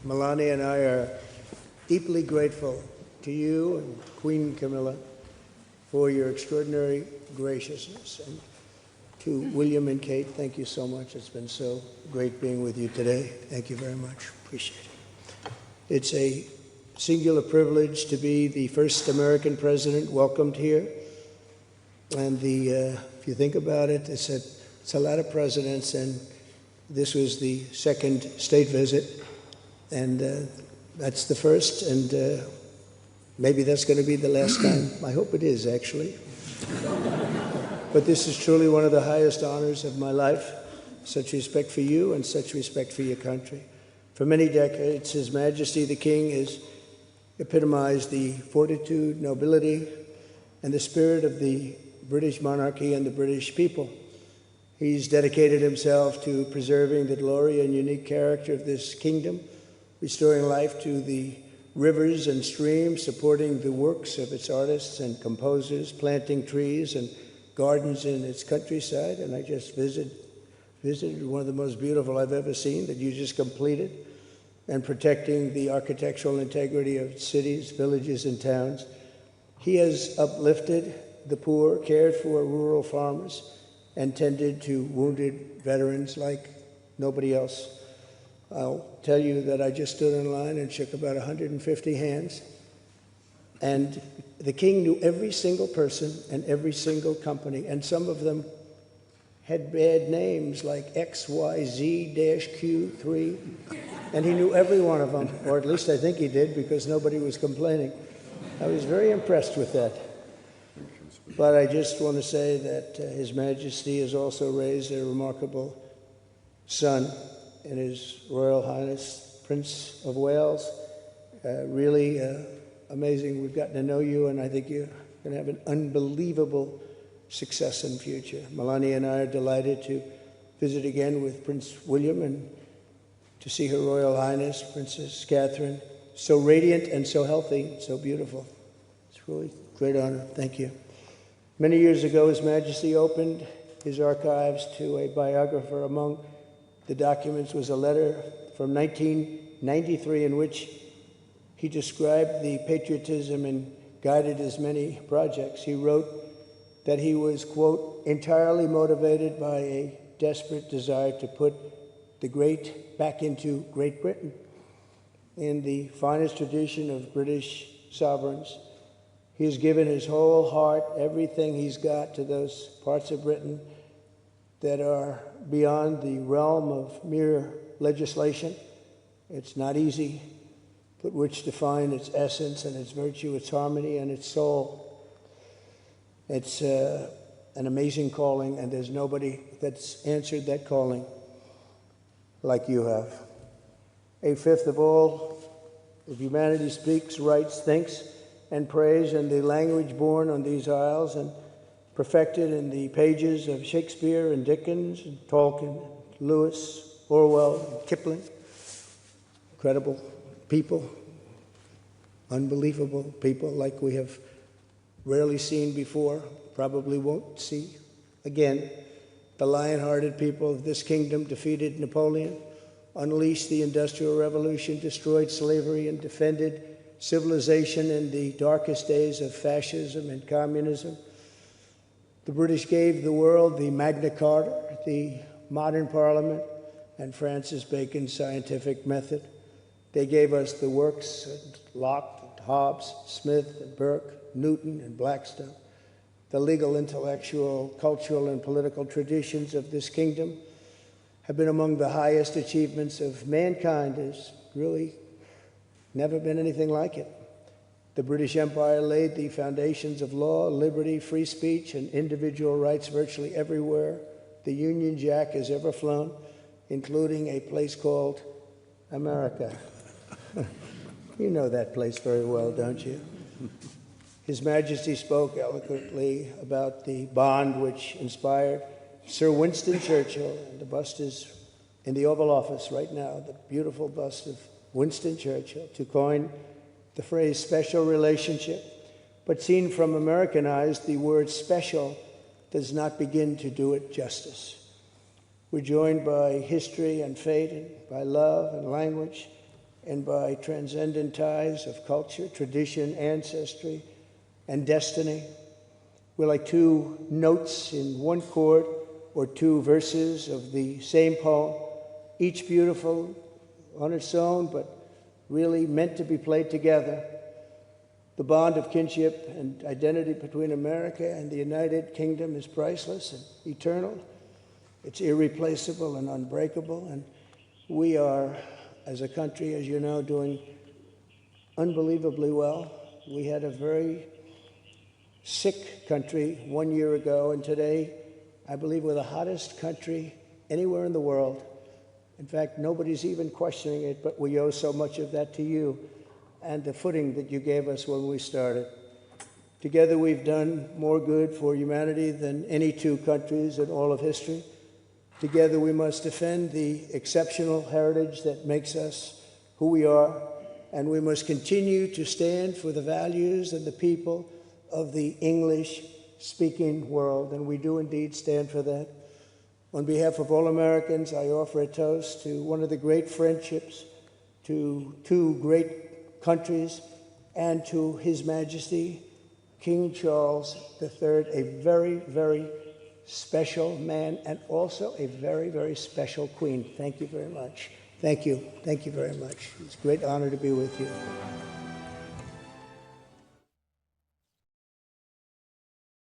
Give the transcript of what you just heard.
Melania and I are deeply grateful to you and Queen Camilla for your extraordinary graciousness. And to William and Kate, thank you so much. It's been so great being with you today. Thank you very much. Appreciate it. It's a singular privilege to be the first American president welcomed here. And if you think about it, it's a lot of presidents, and this was the second state visit, and that's the first, and maybe that's going to be the last time. I hope it is, actually. But this is truly one of the highest honors of my life. Such respect for you and such respect for your country. For many decades, His Majesty the King has epitomized the fortitude, nobility, and the spirit of the British monarchy and the British people. He's dedicated himself to preserving the glory and unique character of this kingdom, restoring life to the rivers and streams, supporting the works of its artists and composers, planting trees and gardens in its countryside. And I just visited one of the most beautiful I've ever seen that you just completed, and protecting the architectural integrity of cities, villages, and towns. He has uplifted the poor, cared for rural farmers, and tended to wounded veterans like nobody else. I'll tell you that I just stood in line and shook about 150 hands, and the king knew every single person and every single company, and some of them had bad names like XYZ-Q3, and he knew every one of them, or at least I think he did, because nobody was complaining. I was very impressed with that. But I just want to say that His Majesty has also raised a remarkable son in His Royal Highness, Prince of Wales. Really amazing. We've gotten to know you, and I think you're going to have an unbelievable success in the future. Melania and I are delighted to visit again with Prince William and to see Her Royal Highness, Princess Catherine, so radiant and so healthy, so beautiful. It's really a great honor. Thank you. Many years ago, His Majesty opened his archives to a biographer. Among the documents was a letter from 1993 in which he described the patriotism and guided his many projects. He wrote that he was, quote, entirely motivated by a desperate desire to put the great back into Great Britain. In the finest tradition of British sovereigns, he has given his whole heart, everything he's got, to those parts of Britain that are beyond the realm of mere legislation. It's not easy, but which define its essence and its virtue, its harmony, and its soul. It's an amazing calling, and there's nobody that's answered that calling like you have. A fifth of all of humanity speaks, writes, thinks, and prays in the language born on these isles and perfected in the pages of Shakespeare and Dickens and Tolkien, Lewis, Orwell, and Kipling. Incredible people, unbelievable people like we have rarely seen before, probably won't see again. The lion-hearted people of this kingdom defeated Napoleon, unleashed the Industrial Revolution, destroyed slavery, and defended civilization in the darkest days of fascism and communism. The British gave the world the Magna Carta, the modern parliament, and Francis Bacon's scientific method. They gave us the works of Locke, Hobbes, Smith, and Burke, Newton, and Blackstone. The legal, intellectual, cultural, and political traditions of this kingdom have been among the highest achievements of mankind. There's really never been anything like it. The British Empire laid the foundations of law, liberty, free speech, and individual rights virtually everywhere the Union Jack has ever flown, including a place called America. You know that place very well, don't you? His Majesty spoke eloquently about the bond which inspired Sir Winston Churchill, and the bust is in the Oval Office right now, the beautiful bust of Winston Churchill, to coin the phrase special relationship. But seen from American eyes, the word special does not begin to do it justice. We're joined by history and fate, and by love and language, and by transcendent ties of culture, tradition, ancestry, and destiny. We're like two notes in one chord or two verses of the same poem, each beautiful on its own, but really meant to be played together. The bond of kinship and identity between America and the United Kingdom is priceless and eternal. It's irreplaceable and unbreakable, and we are, as a country, as you know, doing unbelievably well. We had a very sick country 1 year ago, and today, I believe we're the hottest country anywhere in the world. In fact, nobody's even questioning it, but we owe so much of that to you and the footing that you gave us when we started. Together, we've done more good for humanity than any two countries in all of history. Together, we must defend the exceptional heritage that makes us who we are, and we must continue to stand for the values and the people of the English-speaking world, and we do indeed stand for that. On behalf of all Americans, I offer a toast to one of the great friendships, to two great countries, and to His Majesty, King Charles III, a very, very special man, and also a very, very special queen. Thank you very much. Thank you. Thank you very much. It's a great honor to be with you.